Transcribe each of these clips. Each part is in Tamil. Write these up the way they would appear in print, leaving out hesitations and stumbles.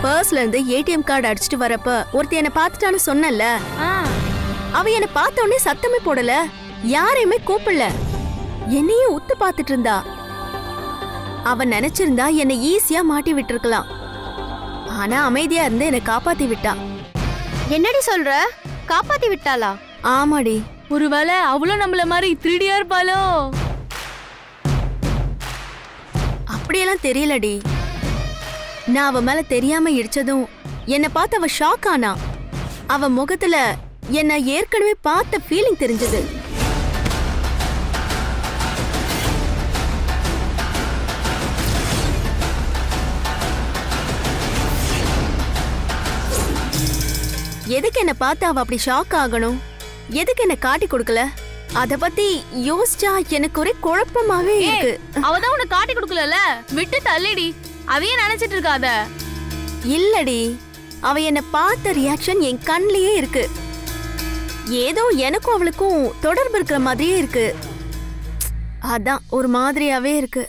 பர்ஸ்ல இருந்து ஏடிஎம் கார்டு அடிச்சிட்டு வரப்ப ஒருத்தி என்ன பார்த்துட்டான்னு சொன்னல, அவ என்ன பார்த்த உடனே சத்தமே போடல, யாரையுமே கூப்பிடல, என்னையும் உத்து பார்த்துட்டு இருந்தா. அவ நினைச்சிருந்தா என்னை ஈஸியா மாட்டி விட்டுருக்கலாம். ஆனா அமைதியா இருந்து என்னை காப்பாத்தி விட்டா. என்னடி சொல்ற? காப்பாத்தி விட்டாளா? ஆமாடி. ஒருவேளை அவளும் நம்மள மாதிரி 3Dயா இருப்பாளோ? அப்படியெல்லாம் தெரியலடி. நான் அவ மேல தெரியாம இடிச்சதும் என்னை பார்த்து அவ ஷாக் ஆனா. அவ முகத்துல என்ன ஏற்கனவே பார்த்த ஃபீலிங் தெரிஞ்சது. எதுக்கு என்ன பார்த்து அவ அப்படி ஷாக் ஆகணும்? எதுக்கு என்ன காட்டி கொடுக்கல? அத பத்தி யோசிச்சா எனக்கு ஒரே குழப்பமாவே இருக்கு. அவதான் உனக்கு காட்டி கொடுக்கல, விட்டு தள்ளிடி. அதையே நினைச்சிட்டு இருக்காத. இல்லடி, அவ என்ன பார்த்த ரியாக்ஷன் என் கண்ணிலேயே இருக்கு. ஏதோ எனக்கும் அவளுக்கும் தொடர்பு இருக்கிற மாதிரியே இருக்கு. அதான் ஒரு மாதிரியாவே இருக்கு.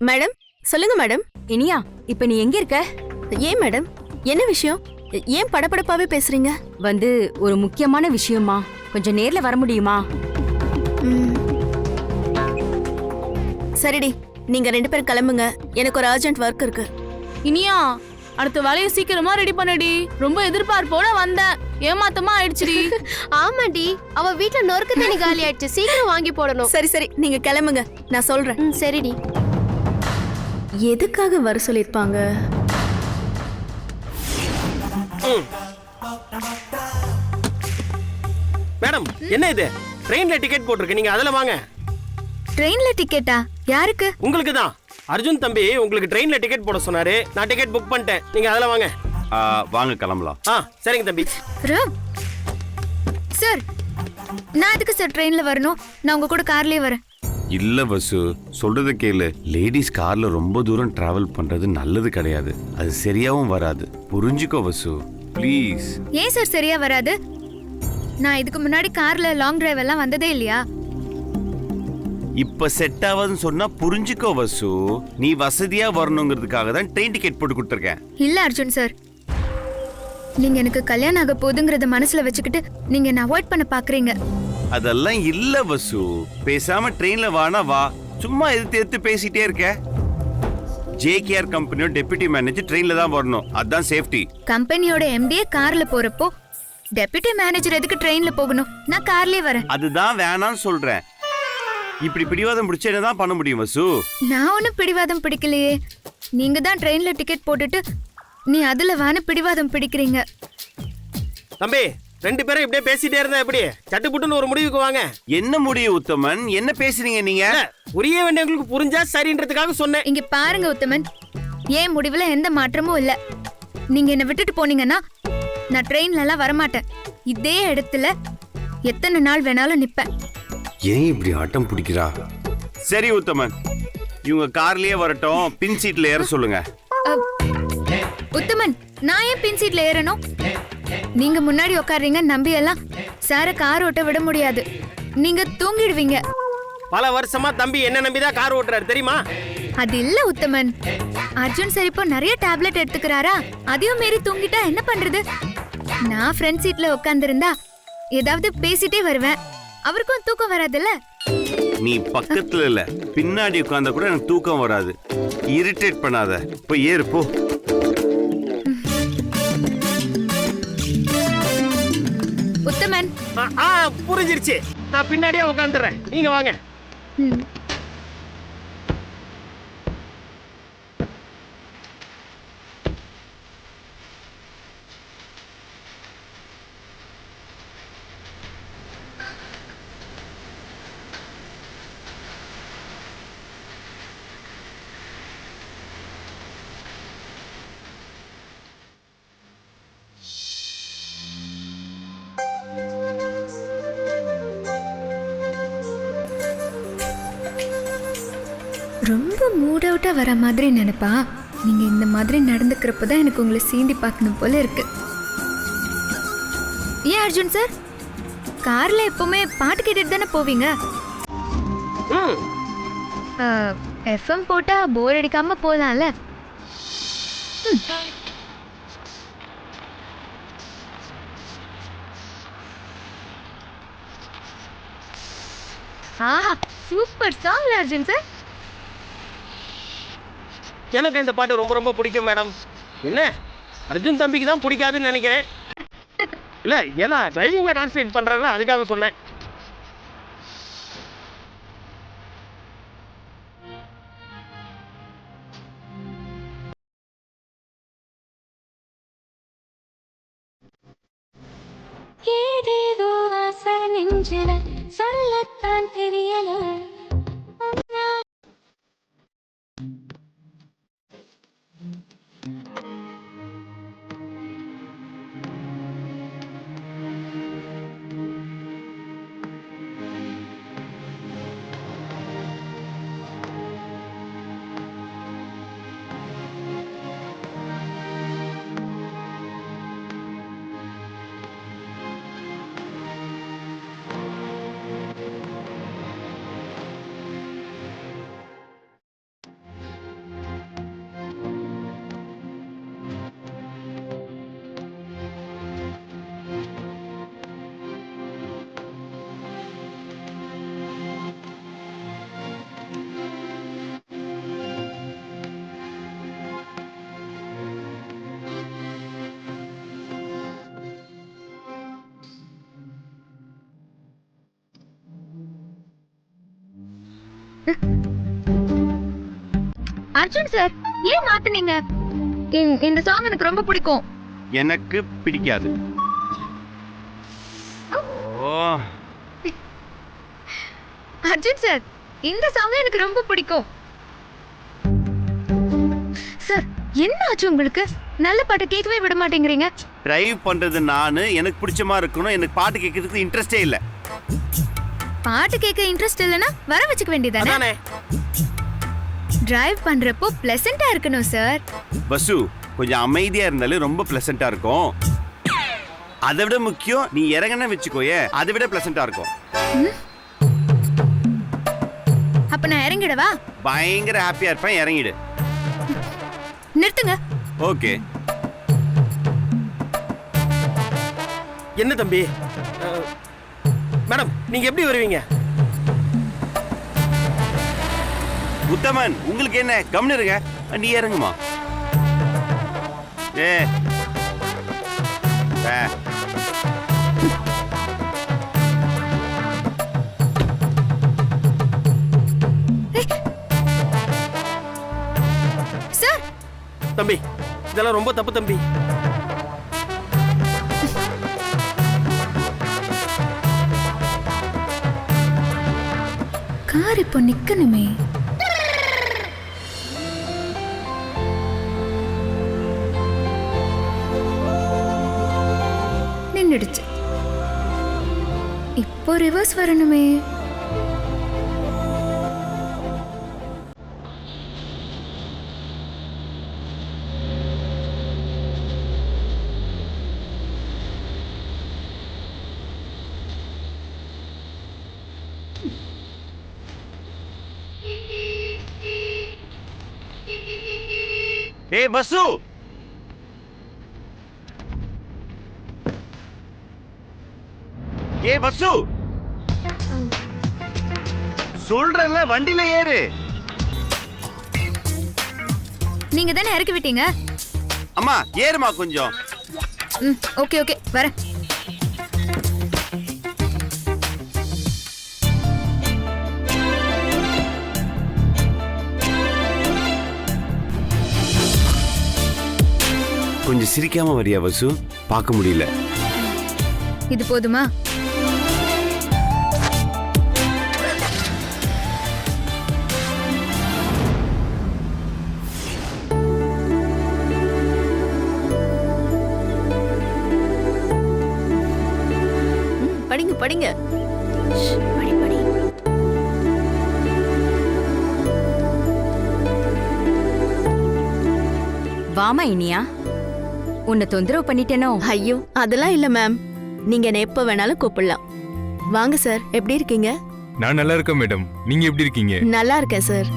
மேடம் சொல்லுங்க மேடம். இனியா, இப்ப நீ எங்க இருக்க? ஏன் மேடம், என்ன விஷயம்? ஏன் படபடப்பாவே பேசுறீங்க? ஒரு முக்கியமான விஷயமா, கொஞ்சம் நேர்ல வர முடியுமா? சரிடி, நீங்க 2 பேரும் கிளம்புங்க. எனக்கு ஒரு அர்ஜென்ட் ஒர்க் இருக்கு. இனியா, அடுத்த வேலையை சீக்கிரமா ரெடி பண்ணடி. ரொம்ப எதிர்பார்ப்போட வந்தேன், ஏமாத்தமா ஆயிடுச்சுடி. ஆமாடி, அவ வீட்ல நொறுக்கு தண்ணி காலி ஆயிடுச்சு, சீக்கிரம் வாங்கி போடணும். சரி சரி, நீங்க கிளம்புங்க, நான் சொல்றேன். சரிடி. எதுக்காக வர சொல்லிருப்பாங்க? மேடம், என்ன இது? ட்ரெயின்ல டிக்கெட் போட்டுருக்கு, நீங்க அதுல வாங்க. ட்ரெயின்ல டிக்கெட்டா? யாருக்கு? உங்களுக்கு தான். அர்ஜுன் தம்பி உங்களுக்கு ட்ரெயின்ல டிக்கெட் போட சொன்னாரு. நான் டிக்கெட் புக் பண்ணிட்டேன், நீங்க அதுல வாங்க. வாங்க கிளம்பலாம். சரிங்க தம்பி. சார், நான் எதுக்கு சார் ட்ரெயின்ல வரணும்? நான் உங்க கூட கார்லயே வரேன். இல்ல வசு, சொல்றத கேளு. லேடிஸ் கார்ல ரொம்ப தூரம் டிராவல் பண்றது நல்லது கிடையாது. அது சரியாவும் வராது, புரிஞ்சுக்கோ வசு, ப்ளீஸ். ஏன் சார் சரியா வராது? நான் இதுக்கு முன்னாடி கார்ல லாங் டிரைவ் எல்லாம் வந்ததே இல்லையா? இப்ப செட் ஆகாதுன்னு சொன்னா புரிஞ்சுக்கோ வசு. நீ வசதியா வரணுங்கிறதுக்காக தான் ட்ரெயின் டிக்கெட் போட்டு கொடுத்துருக்கேன். இல்ல அர்ஜுன் சார், நீங்க எனக்கு கல்யாணம் ஆக போதுங்கிறத மனசுல வச்சுக்கிட்டு நீங்க என்ன அவாய்ட் பண்ண பாக்குறீங்க. அதெல்லாம் இல்ல வசு, பேசாம ட்ரெயின்ல வானா வா, சும்மா எதிர்த்து பேசிட்டே இருக்க. ஜேகேஆர் கம்பெனியோட டெபுட்டி மேனேஜர் ட்ரெயின்ல தான் வரணும், அதான் சேஃப்டி. கம்பெனியோட எம்டியே கார்ல போறப்போ டெபுட்டி மேனேஜர் எதுக்கு ட்ரெயின்ல போகணும்? நான் கார்லயே வரேன். அதுதான் வேணாம்னு சொல்றேன். இப்படி பிடிவாதம் பிடிச்ச என்னதான் பண்ண முடியும் வசு? நான் ஒன்னும் பிடிவாதம் பிடிக்கலையே. நீங்க தான் ட்ரெயின்ல டிக்கெட் போட்டுட்டு நீ அதுல வான பிடிவாதம் பிடிக்கிறீங்க. தம்பி, 2 பேரும் இப்படியே பேசிட்டே இருந்தா எப்படி? சட்டுப்புட்டுன்னு ஒரு முடிவுக்கு வாங்க. என்ன முடிவு உத்தமன்? என்ன பேசுறீங்க நீங்க? புரிய வேண்டியவங்களுக்கு புரிஞ்சா சரின்றதுக்காக சொன்னேன். இங்க பாருங்க உத்தமன், ஏன் முடிவுல எந்த மாற்றமும் இல்ல. நீங்க என்ன விட்டுட்டு போனீங்கன்னா நான் ட்ரெயின்ல எல்லாம் வரமாட்டேன். இதே இடத்துல எத்தனை நாள் வேணாலும் நிப்பேன். ஏன் இப்படி ஆட்டம் பிடிக்கிறா? சரி உத்தமன், இவங்க கார்லயே வரட்டும், பின் சீட்ல ஏற சொல்லுங்க. உத்தமன், நான் ஏன் பின் சீட்ல ஏறணும்? நீங்க முன்னாடி உட்காருறீங்க நம்பி எல்லாம் சார கார் ஓட்ட விட முடியாது. நீங்க தூங்கிடுவீங்க. பல வருஷமா தம்பி என்ன நம்பிதான் கார் ஓட்டுறாரு தெரியுமா? அது இல்ல உத்தமன், அர்ஜுன் சார் இப்போ நிறைய டேப்லெட் எடுத்துக்கிறாரா, அதையும் மீறி தூங்கிட்டா என்ன பண்றது? நான் ஃப்ரண்ட் சீட்ல உட்கார்ந்திருந்தா ஏதாவது பேசிட்டே வருவேன், அவருக்கும் தூக்கம் வராதுல்ல. நீ பக்கத்துல இல்ல, பின்னாடி உட்கார்ந்தா கூட எனக்கு தூக்கம் வராது. இரிட்டேட் பண்ணாத, போய் ஏறு போ. உத்தமன், புரிஞ்சிருச்சு, நான் பின்னாடியே உட்காந்துறேன், நீங்க வாங்க. ரொம்ப மூட் அவுட்டா வர மாதிரி நினைப்பா. நீங்க இந்த மாதிரி நடந்துக்கிறப்பதான் எனக்கு உங்களை சீண்டி பார்க்கணும் போல இருக்கு. ஏன் அர்ஜுன் சார், கார்ல எப்பவுமே பாட்டு கேட்டுட்டு தானே போவீங்க? எஃப்எம் போட்டா போர் அடிக்காம போலாம்ல. ஆஹா சூப்பர் சாங் அர்ஜுன் சார். எனக்கு இந்த பாட்டு ரொம்ப ரொம்ப பிடிக்கும் மேடம். என்ன அர்ஜுன் தம்பிக்கு தான் பிடிக்காதுன்னு நினைக்கிறேன். இல்லை ஏன்னா டிரைவிங்கில் கான்சன்ட்ரேட் பண்ணுறதுல அதுக்காக சொன்னேன். ஏதேதோ ஆசை நெஞ்சில சொல்லத்தான் தெரியல. அர்ஜுன் சார் ஏன் மாத்துனீங்க? இந்த சாங் எனக்கு ரொம்ப பிடிக்கும். எனக்கு பிடிக்காது. ஓ அர்ஜுன் சார் இந்த சாங் எனக்கு ரொம்ப பிடிக்கும். சார் என்ன ஆச்சு உங்களுக்கு? நல்ல பாட்டு கேட்கவே விட மாட்டேங்கிறீங்க. டிரைவ் பண்றது நானு, எனக்கு பிடிச்ச மாதிரி இருக்கணும். எனக்கு பாட்டு கேட்கறதுக்கு இன்ட்ரெஸ்டே இல்லை. பாட்டு கேட்க இன்ட்ரெஸ்ட் இல்லைன்னா வர வச்சுக்க வேண்டியதானே? அதானே டிரைவ் பண்றப்போ பிளசண்டா இருக்கணும் சார். வசு கொஞ்சம் அமைதியா இருந்தாலே ரொம்ப பிளசண்டா இருக்கும். அதை விட முக்கியம் நீ இறங்கன வச்சுக்கோயே, அதை விட பிளசண்டா இருக்கும். அப்ப நான் இறங்கிடவா? பயங்கர ஹாப்பியா இருப்பேன், இறங்கிடு. நிறுத்துங்க. ஓகே. என்ன தம்பி? மேடம் நீங்க எப்படி வருவீங்க? உத்தமன் உங்களுக்கு என்ன, கம்னு இருங்க. நீ இறங்குமா. ஏ சார் தம்பி இதெல்லாம் ரொம்ப தப்பு தம்பி. கார் இப்போ நிக்கணுமே. நின்னுடுச்சு. இப்போ ரிவர்ஸ் வரணுமே. ஏய் பசு, ஏ பசு, சொல்றேன்ல வண்டியில ஏறு. நீங்க தானே இறக்கி விட்டீங்க. அம்மா ஏறுமா கொஞ்சம். ஓகே ஓகே வரேன். கொஞ்சம் சிரிக்காம வரியா வசு? பார்க்க முடியல. இது போதுமா? படிங்க படிங்க. படி படி. வாமா இனியா, உன்னை தொந்தரவு பண்ணிட்டேனோ? ஐயோ அதெல்லாம் இல்ல மேம், நீங்க என்ன எப்ப வேணாலும் கூப்பிடலாம். வாங்க சார், எப்படி இருக்கீங்க? நான் நல்லா இருக்கேன் மேடம். நீங்க எப்படி இருக்கீங்க? நல்லா இருக்கேன் சார்.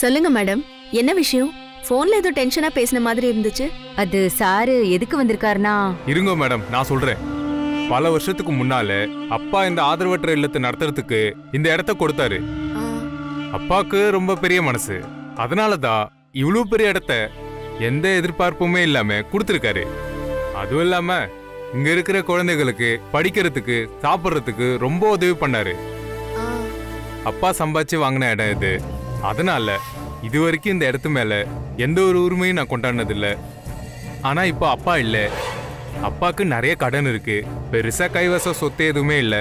சொல்லுங்க மேடம், என்ன விஷயம்? போன்ல ஏதோ டென்ஷனா பேசின மாதிரி இருந்துச்சு. அது சாரு எதுக்கு வந்திருக்காருனா, இருங்க மேடம், நான் சொல்றேன். பல வருஷத்துக்கு முன்னால அப்பா இந்த ஆதரவற்ற இல்லத்தை நடத்துறதுக்கு இந்த இடத்த கொடுத்தாரு. ஆ, அப்பாவுக்கு ரொம்ப பெரிய மனசு. அதனாலதான் இவ்வளவு பெரிய இடத்த எந்த எதிர்பார்ப்புமே இல்லாம கொடுத்திருக்காரு. அதுவும் இல்லாம இங்க இருக்கிற குழந்தைகளுக்கு படிக்கிறதுக்கு சாப்பிடுறதுக்கு ரொம்ப உதவி பண்ணாரு. ஆ. அப்பா சம்பாதிச்சு வாங்கின இடம் இது. அதனால இது வரைக்கும் இந்த இடத்து மேல எந்த ஒரு உரிமையும் நான் கொண்டாடினதில்ல. ஆனா இப்போ அப்பா இல்ல, அப்பாக்கு நிறைய கடன் இருக்கு, பெருசா கைவச சொத்து எதுவுமே இல்ல,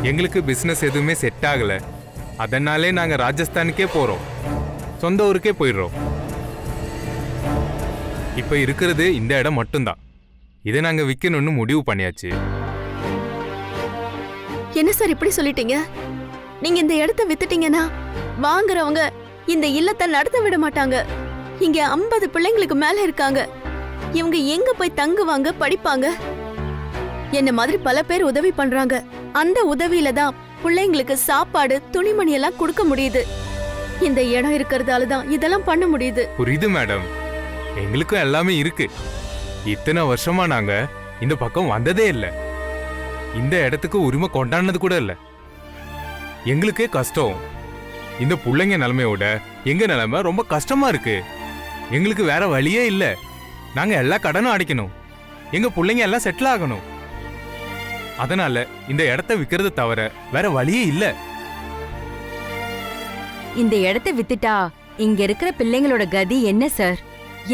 எங்களுக்கு பிசினஸ் எதுவுமே செட் ஆகல. அதனாலே நாங்க ராஜஸ்தானுக்கே போறோம், சொந்த ஊருக்கே போயிடுறோம். இப்ப இருக்கிறது இந்த இடம் மட்டும்தான். இதை நாங்க விற்கணும்னு முடிவு பண்ணியாச்சு. என்ன சார் இப்படி சொல்லிட்டீங்க? நீங்க இந்த இடத்த வித்துட்டீங்கன்னா வாங்குறவங்க இந்த இல்லத்தை நடத்த விட மாட்டாங்க. இங்க 50 பிள்ளைங்களுக்கு மேல இருக்காங்க. இவங்க எங்க போய் தங்குவாங்க, படிப்பாங்க? என்ன மாதிரி பல பேர் உதவி பண்றாங்க. அந்த உதவியில தான் பிள்ளைங்களுக்கு சாப்பாடு, துணிமணி எல்லாம் கொடுக்க முடியுது. இந்த இடம் இருக்கிறதால தான் இதெல்லாம் பண்ண முடியுது. புரியுது மேடம், எங்களுக்கும் எல்லாமே இருக்கு. இத்தனை வருஷமா நாங்க இந்த பக்கம் வந்ததே இல்ல, இந்த இடத்துக்கு உரிமை கொண்டாடினது கூட இல்ல. எங்களுக்கே கஷ்டம். இந்த பிள்ளைங்க நிலைமையோட எங்க நிலைமை ரொம்ப கஷ்டமா இருக்கு. எங்களுக்கு வேற வழியே இல்ல. நாங்க எல்லா கடனும் அடைக்கணும், எங்க பிள்ளைங்க எல்லாம் செட்டில் ஆகணும். அதனால இந்த இடத்த விக்கிறது தவிர வேற வழியே இல்ல. இந்த இடத்த வித்துட்டா இங்க இருக்கிற பிள்ளைங்களோட கதி என்ன சார்?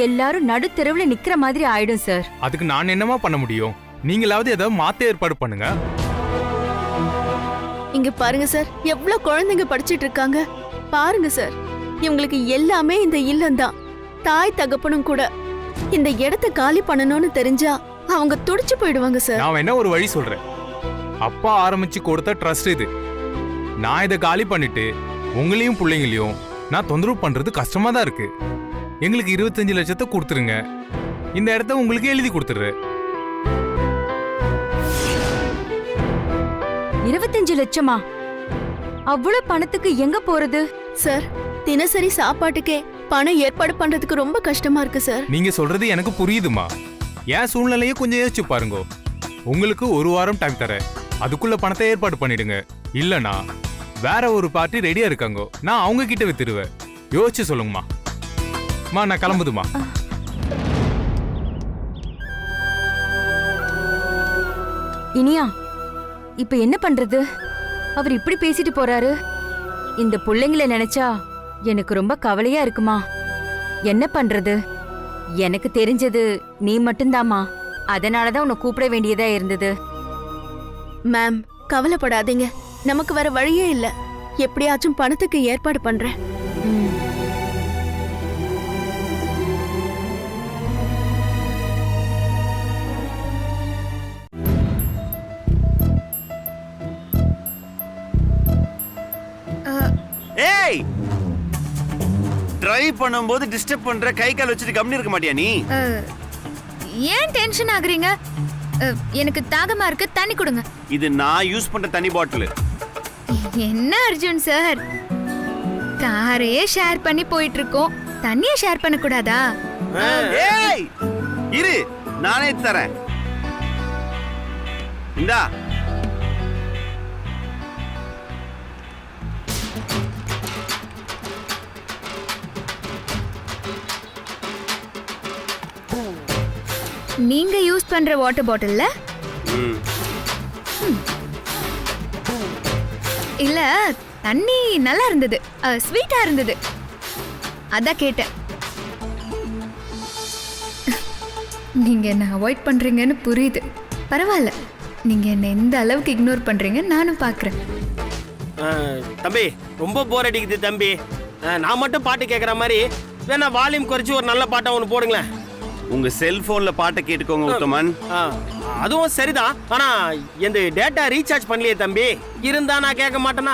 எல்லாரும் நடுத்தெருவுல நிக்கிற மாதிரி ஆயிடும் சார். அதுக்கு நான் என்னமா பண்ண முடியும்? நீங்களாவது ஏதாவது மாத்த ஏற்பாடு பண்ணுங்க. இங்க பாருங்க சார், எவ்வளவு குழந்தைங்க படிச்சிட்டு இருக்காங்க பாருங்க சார். இவங்களுக்கு எல்லாமே இந்த இல்லம்தான், தாய் தகப்பனும் கூட. இந்த இடத்த காலி பண்ணணும்னு தெரிஞ்சா அவங்க துடிச்சு போயிடுவாங்க சார். நான் என்ன ஒரு வழி சொல்றேன். அப்பா ஆரம்பிச்சு கொடுத்த ட்ரஸ்ட் இது. நான் இதை காலி பண்ணிட்டு உங்களையும் பிள்ளைங்களையும் நான் தொந்தரவு பண்றது கஷ்டமா தான் இருக்கு. எங்களுக்கு 25 லட்சத்தை கொடுத்துருங்க, இந்த இடத்த உங்களுக்கு எழுதி கொடுத்துடுறேன். 25 லட்சமா? அவ்வளவு பணத்துக்கு எங்க போறது சார்? தினசரி சாப்பாட்டுக்கே பணம் ஏற்பாடு பண்றதுக்கு ரொம்ப கஷ்டமா இருக்கு சார். நீங்க சொல்றது எனக்கு புரியுதுமா. என் சூழ்நிலையை கொஞ்சம் யோசிச்சு பாருங்க. உங்களுக்கு 1 வாரம் டைம் தரேன், அதுக்குள்ள பணத்தை ஏற்பாடு பண்ணிடுங்க. இல்லனா வேற ஒரு பார்ட்டி ரெடியா இருக்காங்க, நான் அவங்க கிட்ட வித்துடுவேன். யோசிச்சு சொல்லுங்கம்மா. நான் கிளம்புதுமா. இனியா, இப்ப என்ன பண்றது? அவர் இப்படி பேசிட்டு போறாரு. இந்த பிள்ளைங்களை நினைச்சா எனக்கு ரொம்ப கவலையா இருக்குமா. என்ன பண்றது? எனக்கு தெரிஞ்சது நீ மட்டும்தாம்மா. அதனாலதான் உன்னை கூப்பிட வேண்டியதா இருந்தது. மேம், கவலைப்படாதீங்க, நமக்கு வேற வழியே இல்ல. எப்படியாச்சும் பணத்துக்கு ஏற்பாடு பண்றேன். ம். ஏய், டிரைவ் பண்ணும்போது டிஸ்டர்ப் பண்ற, கை கால் வச்சுட்டு கம்னி இருக்க மாட்டியா நீ? ஏன் டென்ஷன் ஆகுறீங்க? எனக்கு தாகமா இருக்கு, தண்ணி கொடுங்க. இது நான் யூஸ் பண்ற தண்ணி பாட்டில். என்ன அர்ஜுன் சார், காரையே ஷேர் பண்ணி போயிட்டு இருக்கோம், தண்ணியை ஷேர் பண்ண கூடாதா? ஏய் இரு, நானே தரேன். இந்தா. நீங்க யூஸ் பண்ற வாட்டர் பாட்டில்ல? இல்ல, தண்ணி நல்லா இருந்தது, ஸ்வீட்டா இருந்தது, அதான் கேட்டேன். நீங்க என்ன அவாய்ட் பண்றீங்கன்னு புரியுது. பரவாயில்ல, நீங்க என்ன எந்த அளவுக்கு இக்னோர் பண்றீங்க நானும் பாக்குறேன். தம்பி, ரொம்ப போர் அடிக்குது தம்பி. நான் மட்டும் பாட்டு கேட்குற மாதிரி வேணா வால்யூம் குறைச்சி ஒரு நல்ல பாட்டை ஒன்று போடுங்களேன். உங்க செல்போன்ல பாட்டை கேட்டுக்கோங்க உத்தமன். அதுவும் சரிதான், ஆனா எந்த டேட்டா ரீசார்ஜ் பண்ணலையே தம்பி. இருந்தா நான் கேட்க மாட்டேனா?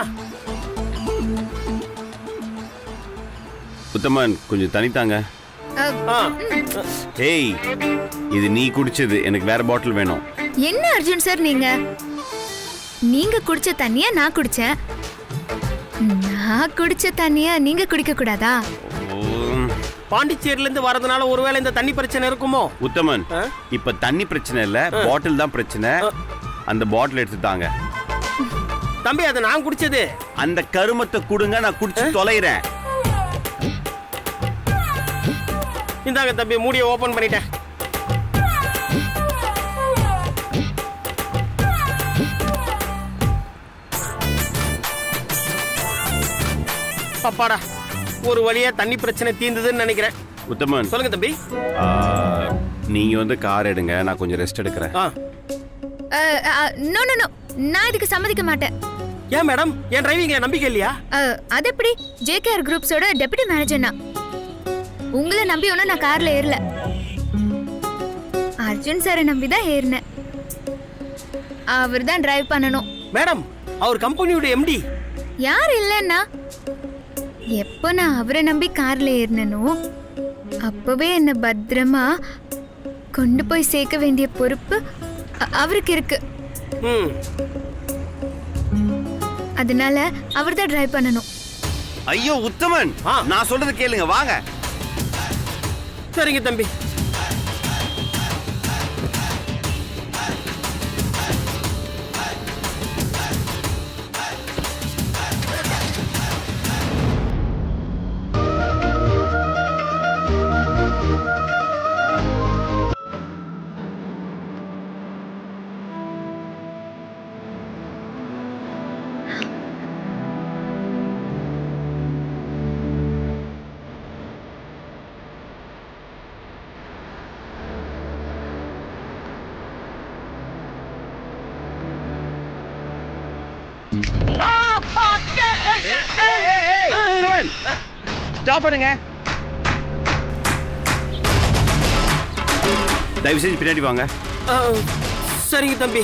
உத்தமன், கொஞ்சம் தனித்தாங்க. ஏய், இது நீ குடிச்சது, எனக்கு வேற பாட்டில் வேணும். என்ன அர்ஜுன் சார், நீங்க குடிச்ச தண்ணிய நான் குடிச்சேன், நான் குடிச்ச தண்ணிய நீங்க குடிக்க கூடாதா? பாண்டிச்சேரியில இருந்து வரதுனால ஒருவேளை இந்த தண்ணி பிரச்சனை இருக்குமோ? உத்தமன், ஆ? இப்ப தண்ணி பிரச்சனை இல்ல, பாட்டில் தான் பிரச்சனை. அந்த பாட்டில் எடுத்துட்டாங்க. தம்பி அதை நான் குடிச்சது. அந்த கருமத்தை கொடுங்க, நான் குடிச்சு தொலைறேன். இந்தாங்க தம்பி, மூடியை ஓபன் பண்ணிட்டேன். அப்பாடா, ஒரு வழியா தண்ணி பிரச்சனை தீர்ந்ததுன்னு நினைக்கிறேன். உத்தமன், சொல்லுங்க தம்பி. நீங்க வந்து கார் எடுங்க, நான் கொஞ்சம் ரெஸ்ட் எடுக்கிறேன். நோ நோ நோ, நான் இதுக்கு சம்மதிக்க மாட்டேன். ஏன் மேடம், என் டிரைவிங்ல நம்பிக்கை இல்லையா? அது எப்படி? ஜேகேஆர் குரூப்ஸோட டெபுட்டி மேனேஜர் நான். உங்களை நம்பி ஒன்றும் நான் கார்ல ஏறல. அர்ஜுன் சாரை நம்பி தான் ஏறினேன். அவர் தான் டிரைவ் பண்ணணும். மேடம், அவர் கம்பெனியோட எம்டி. யார் இல்லைன்னா எப்போ நான் அவரை நம்பி கார்ல ஏறினனோ அப்பவே என்ன பத்திரமா கொண்டு போய் சேர்க்க வேண்டிய பொறுப்பு அவருக்கு இருக்கு. அதனால அவர் தான் டிரைவ் பண்ணணும். ஐயோ உத்தமன், நான் சொல்றது கேளுங்க, வாங்க. சரிங்க தம்பி. ஸ்டாப் பண்ணுங்க. தயவு செஞ்சு பின்னாடி வாங்க. சரிங்க தம்பி.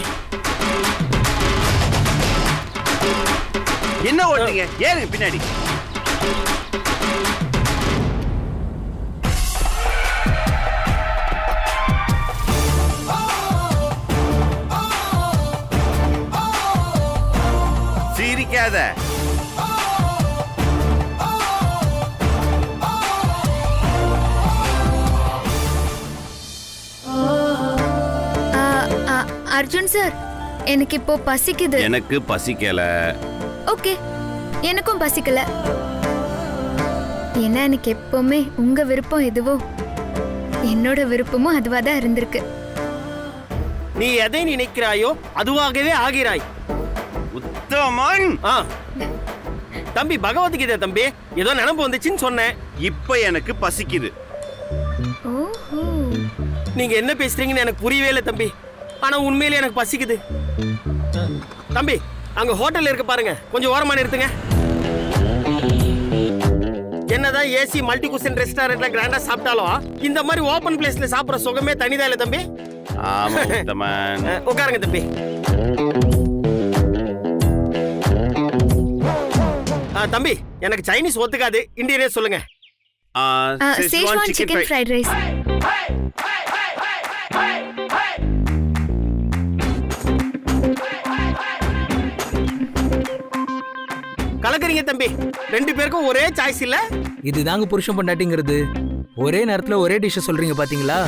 என்ன ஓட்டுறீங்க? ஏறுங்க பின்னாடி. சிரிக்காத. அர்ஜுன் சார், எனக்கு இப்போ பசிக்குது. எனக்கு பசிக்கல. ஓகே, எனக்கும் பசிக்கல. ஏன்னா எனக்கு எப்பவுமே உங்க விருப்பம் எதுவோ என்னோட விருப்பமும் அதுவா தான் இருந்திருக்கு. நீ எதை நினைக்கிறாயோ அதுவாகவே ஆகிறாய். உத்தமன். தம்பி, பகவத்கீதை தம்பி, ஏதோ நினைப்பு வந்துச்சுன்னு சொன்னேன். இப்ப எனக்கு பசிக்குது. ஓஹோ, நீங்க என்ன பேசுறீங்கன்னு எனக்கு புரியவே இல்லை தம்பி. ஆனா உண்மையிலே எனக்கு பசிக்குது. தம்பி, அங்க ஹோட்டல் இருக்கு பாருங்க, கொஞ்சம் ஓரமா நிறுத்துங்க. என்னதான் ஏசி மல்டி குஷன் ரெஸ்டாரண்ட்ல கிராண்டா சாப்பிட்டாலும் இந்த மாதிரி ஓபன் பிளேஸ்ல சாப்பிடுற சுகமே தனிதான் இல்ல தம்பி. ஆமா உத்தமன். உட்காருங்க தம்பி. தம்பி, எனக்கு சைனீஸ் ஒத்துக்காது, இந்தியனே சொல்லுங்க. Schezwan chicken fried rice. கலக்குறீங்க தம்பி, ரெண்டு பேருக்கும் ஒரே சாய்ஸ் இல்ல. இதுதாங்க புருஷன் பொண்டாட்டிங்கிறது. ஒரே நேரத்துல ஒரே டிஷ் சொல்றீங்க பாத்தீங்களா?